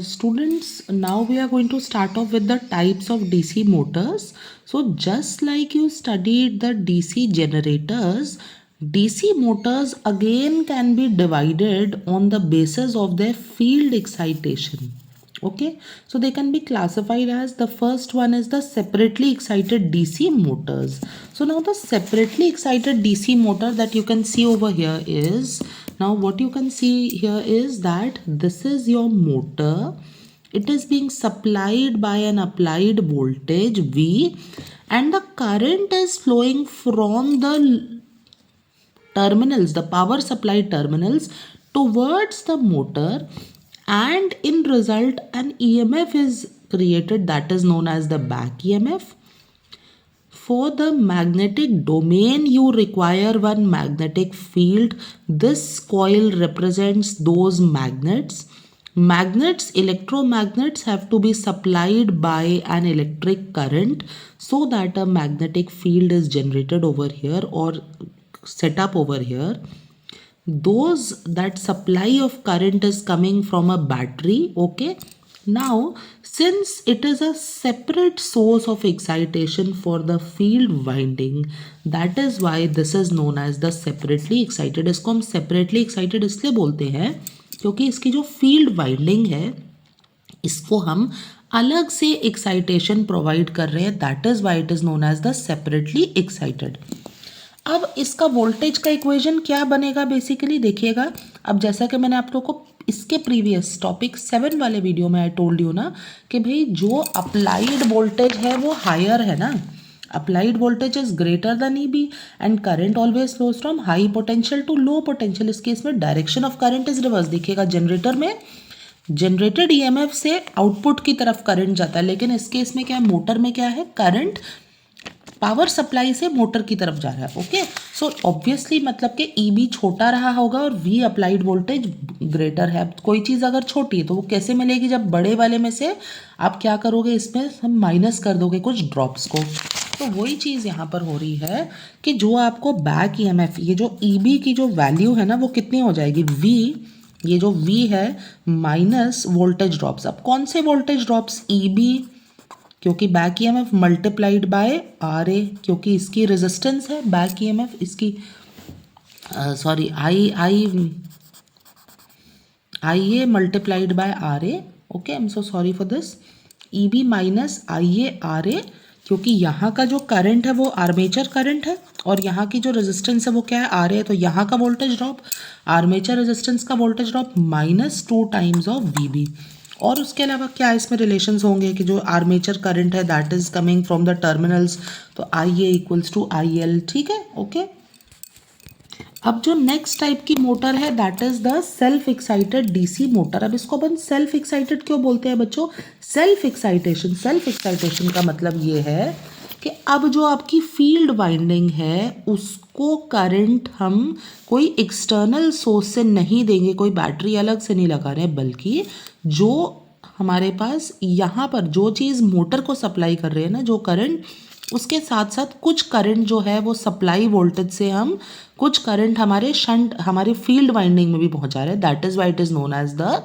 Students, now we are going to start off with the types of DC motors. So just like you studied the DC generators, DC motors again can be divided on the basis of their field excitation. Okay, so they can be classified as, the first one is the separately excited DC motors. So now the separately excited DC motor that you can see over here is, now what you can see here is that this is your motor. It is being supplied by an applied voltage V, and the current is flowing from the terminals, the power supply terminals, towards the motor, and in result an EMF is created that is known as the back EMF. For the magnetic domain, you require one magnetic field. This coil represents those magnets. Magnets, electromagnets, have to be supplied by an electric current so that a magnetic field is generated over here or set up over here. Those, that supply of current is coming from a battery. Okay, now since it is a separate source of excitation for the field winding, that is why this is known as the separately excited. इसको हम separately excited इसलिए बोलते हैं क्योंकि इसकी जो field winding है इसको हम अलग से एक्साइटेशन प्रोवाइड कर रहे हैं. That is why it is known as the separately excited. अब इसका वोल्टेज का इक्वेशन क्या बनेगा बेसिकली देखिएगा. अब जैसा कि मैंने आप लोगों को इसके प्रीवियस टॉपिक 7 वाले वीडियो में आई टोल्ड यू ना कि भाई जो अप्लाइड वोल्टेज है वो हायर है ना. Applied voltage is greater than EB and current always flows from high potential to low potential. इस केस में direction of current is reverse. देखिएगा जनरेटर में जनरेटेड ईएमएफ से आउटपुट की तरफ करंट जाता है, लेकिन इस केस में क्या है, मोटर में क्या है, करंट पावर सप्लाई से मोटर की तरफ जा रहा है. ओके, सो ऑब्वियसली मतलब कि ईबी छोटा रहा होगा और वी अप्लाइड वोल्टेज ग्रेटर है. कोई चीज़ अगर छोटी है तो वो कैसे मिलेगी, जब बड़े वाले में से आप क्या करोगे, इसमें हम माइनस कर दोगे कुछ ड्रॉप्स को. तो वही चीज़ यहाँ पर हो रही है कि जो आपको बैक ईएमएफ, ये जो ईबी की जो वैल्यू है ना वो कितनी हो जाएगी, वी, ये जो वी है माइनस वोल्टेज ड्रॉप्स. अब कौन से वोल्टेज ड्रॉप्स, ईबी, क्योंकि back EMF multiplied by R A, क्योंकि इसकी रेजिस्टेंस है बैक ईएमएफ, इसकी sorry I A multiplied by R A. Okay, I am so sorry for this. EB minus I A R A, क्योंकि यहाँ का जो current है वो आर्मेचर करंट है और यहाँ की जो रेजिस्टेंस है वो क्या है, आर ए. तो यहाँ का वोल्टेज ड्रॉप, आर्मेचर रेजिस्टेंस का voltage drop minus 2 times of V B. और उसके अलावा क्या इसमें रिलेशंस होंगे कि जो आर्मेचर करंट है that is coming from the terminals, तो I A equals to I L. ठीक है, ओके. अब जो नेक्स्ट टाइप की मोटर है that is the self excited DC motor. अब इसको अपन सेल्फ एक्साइटेड क्यों बोलते हैं बच्चों, सेल्फ एक्साइटेशन का मतलब ये है कि अब जो आपकी फील्ड वाइंडिंग है उसको करंट हम कोई एक्सटर्नल सोर्स से नहीं देंगे, कोई बैटरी अलग से नहीं लगा रहे हैं, बल्कि जो हमारे पास यहाँ पर जो चीज़ मोटर को सप्लाई कर रहे हैं ना, जो करंट, उसके साथ साथ कुछ करंट जो है वो सप्लाई वोल्टेज से हम कुछ करंट हमारे शंट, हमारे फील्ड वाइंडिंग में भी पहुँचा रहे हैं. That is why it is known as the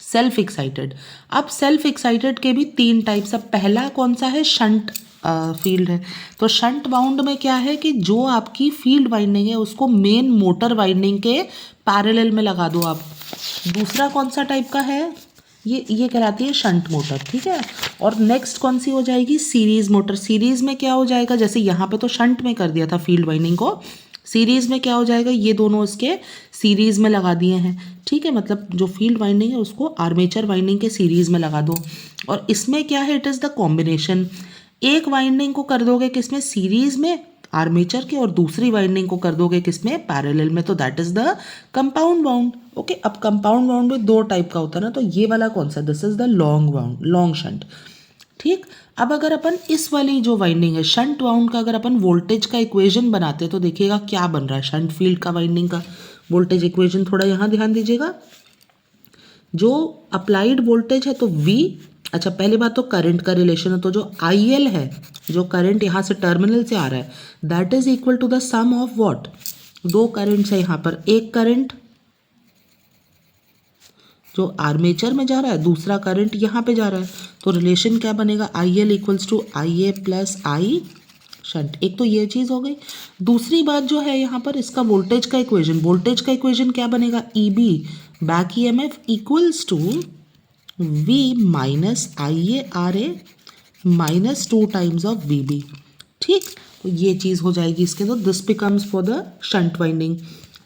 self excited. अब सेल्फ एक्साइटेड के भी 3 टाइप्स. अब पहला कौन सा है, शंट फील्ड है. तो शंट बाउंड में क्या है कि जो आपकी फील्ड वाइंडिंग है उसको मेन मोटर वाइंडिंग के पैरेलल में लगा दो आप. दूसरा कौन सा टाइप का है, ये कहलाती है शंट मोटर. ठीक है, और नेक्स्ट कौन सी हो जाएगी, सीरीज मोटर. सीरीज में क्या हो जाएगा, जैसे यहाँ पे तो शंट में कर दिया था फील्ड वाइंडिंग को, सीरीज में क्या हो जाएगा, ये दोनों इसके सीरीज में लगा दिए हैं. ठीक है, मतलब जो फील्ड वाइंडिंग है उसको आर्मेचर वाइंडिंग के सीरीज में लगा दो. और इसमें क्या है, इट इज़ द कॉम्बिनेशन. एक वाइंडिंग को कर दोगे किसमें, सीरीज में आर्मेचर के, और दूसरी वाइंडिंग को कर दोगे किसमें, पैरेलल में. तो that is the compound wound. Okay, अब कंपाउंड वाउंड में 2 टाइप का होता है ना, तो ये वाला कौन सा, this is the long wound, long shunt. ठीक, अब अगर अपन इस वाली जो वाइंडिंग है शंट वाउंड का अगर अपन वोल्टेज का इक्वेशन बनाते तो देखिएगा क्या बन रहा है. शंट फील्ड का वाइंडिंग का वोल्टेज इक्वेशन थोड़ा यहाँ ध्यान दीजिएगा. जो अप्लाइड वोल्टेज है तो V, अच्छा पहली बात तो करंट का रिलेशन है, तो जो IL है, जो करंट यहाँ से टर्मिनल से आ रहा है, that is equal to the sum of what, 2 currents है यहाँ पर. एक करंट जो आर्मेचर में जा रहा है, दूसरा करंट यहाँ पे जा रहा है, तो रिलेशन क्या बनेगा, I L equals to I A plus I shunt. एक तो ये चीज़ हो गई। दूसरी बात जो है यहाँ पर इसका वोल्टेज का इक्वेशन क्या बनेगा, E B back E M F equals to V minus I A R A minus 2 times of V B. ठीक, तो ये चीज़ हो जाएगी इसके, तो this becomes for the shunt winding.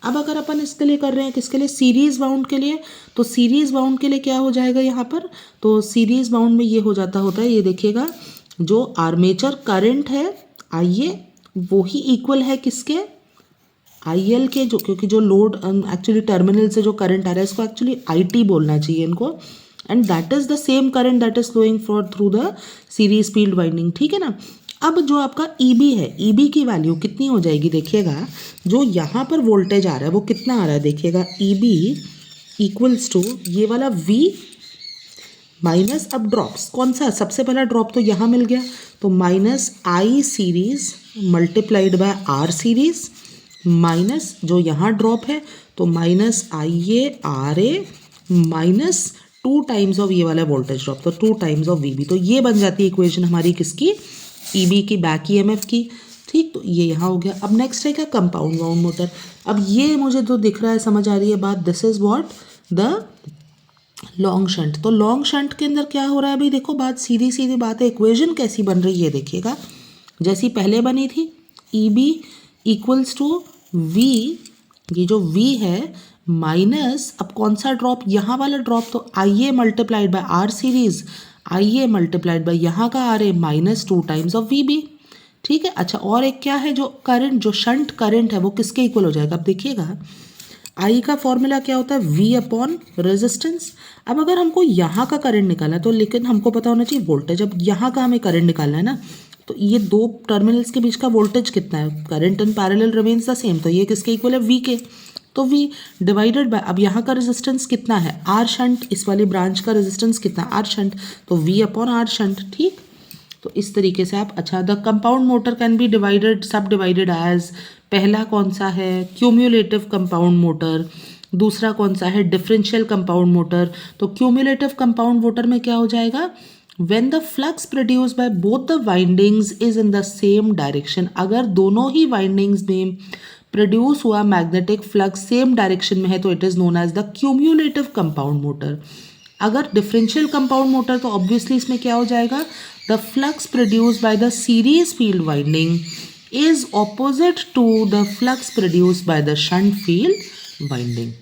अब अगर अपन इसके लिए कर रहे हैं, किसके लिए, सीरीज बाउंड के लिए, तो सीरीज बाउंड के लिए क्या हो जाएगा यहाँ पर, तो सीरीज बाउंड में ये हो जाता होता है, ये देखिएगा जो आर्मेचर करंट है आई ए वो ही इक्वल है किसके, आई एल के, जो क्योंकि जो लोड एक्चुअली टर्मिनल से जो करंट आ रहा है इसको एक्चुअली आई टी बोलना चाहिए इनको, and that is the same current that is flowing for through the series field winding. ठीक है ना। अब जो आपका ई बी है, ई बी की वैल्यू कितनी हो जाएगी, देखिएगा जो यहाँ पर वोल्टेज आ रहा है वो कितना आ रहा है, देखिएगा ई बी इक्वल्स टू ये वाला वी माइनस, अब ड्रॉप्स कौन सा, सबसे पहला ड्रॉप तो यहाँ मिल गया, तो minus I series multiplied by R series minus जो यहाँ ड्रॉप है तो minus I A R A minus 2 times of ये वाला वोल्टेज ड्रॉप, तो 2 टाइम्स ऑफ वी बी। तो ये बन जाती है इक्वेशन हमारी किसकी, ई बी की, बैक ई एम एफ की। ठीक, तो ये यहाँ हो गया। अब नेक्स्ट है क्या, कंपाउंड वाउंड मोटर। अब ये मुझे जो दिख रहा है, समझ आ रही है बात, this is what the long shunt. तो लॉन्ग शंट के अंदर क्या हो रहा है, अभी देखो बात सीधी सीधी बात है, इक्वेशन कैसी बन रही है देखिएगा, जैसी पहले बनी थी, E B equals to V, ये जो वी है माइनस, अब कौन सा ड्रॉप, यहाँ वाला ड्रॉप, तो I A multiplied by R series, I A multiplied by यहाँ का R A minus 2 times of V B. ठीक है। अच्छा, और एक क्या है, जो करंट, जो शंट करंट है वो किसके इक्वल हो जाएगा, अब देखिएगा आई का फॉर्मूला क्या होता है, वी अपॉन रेजिस्टेंस। अब अगर हमको यहाँ का करंट निकालना है तो, लेकिन हमको पता होना चाहिए वोल्टेज, अब यहाँ का हमें करंट निकालना है ना, तो ये दो टर्मिनल्स के बीच का वोल्टेज कितना है, current in parallel remains the same, तो ये किसके इक्वल है, वी के, तो वी डिवाइडेड बाय, अब यहाँ का रेजिस्टेंस कितना है, आर शंट, इस वाली ब्रांच का रेजिस्टेंस कितना है, आर शंट, तो वी अपॉन आर शंट। ठीक, तो इस तरीके से आप, अच्छा the compound motor can be divided, सब डिवाइडेड एज, पहला कौन सा है, क्यूम्युलेटिव कंपाउंड मोटर, दूसरा कौन सा है, डिफरेंशियल कंपाउंड मोटर। तो क्यूम्युलेटिव कंपाउंड मोटर में क्या हो जाएगा, when the flux produced by both the windings is in the same direction, अगर दोनों ही वाइंडिंग्स में प्रोड्यूस हुआ मैग्नेटिक फ्लक्स सेम डायरेक्शन में है तो it is known as the cumulative compound motor. अगर डिफरेंशियल कंपाउंड मोटर तो ऑब्वियसली इसमें क्या हो जाएगा, the flux produced by the series field winding is opposite to the flux produced by the shunt field winding.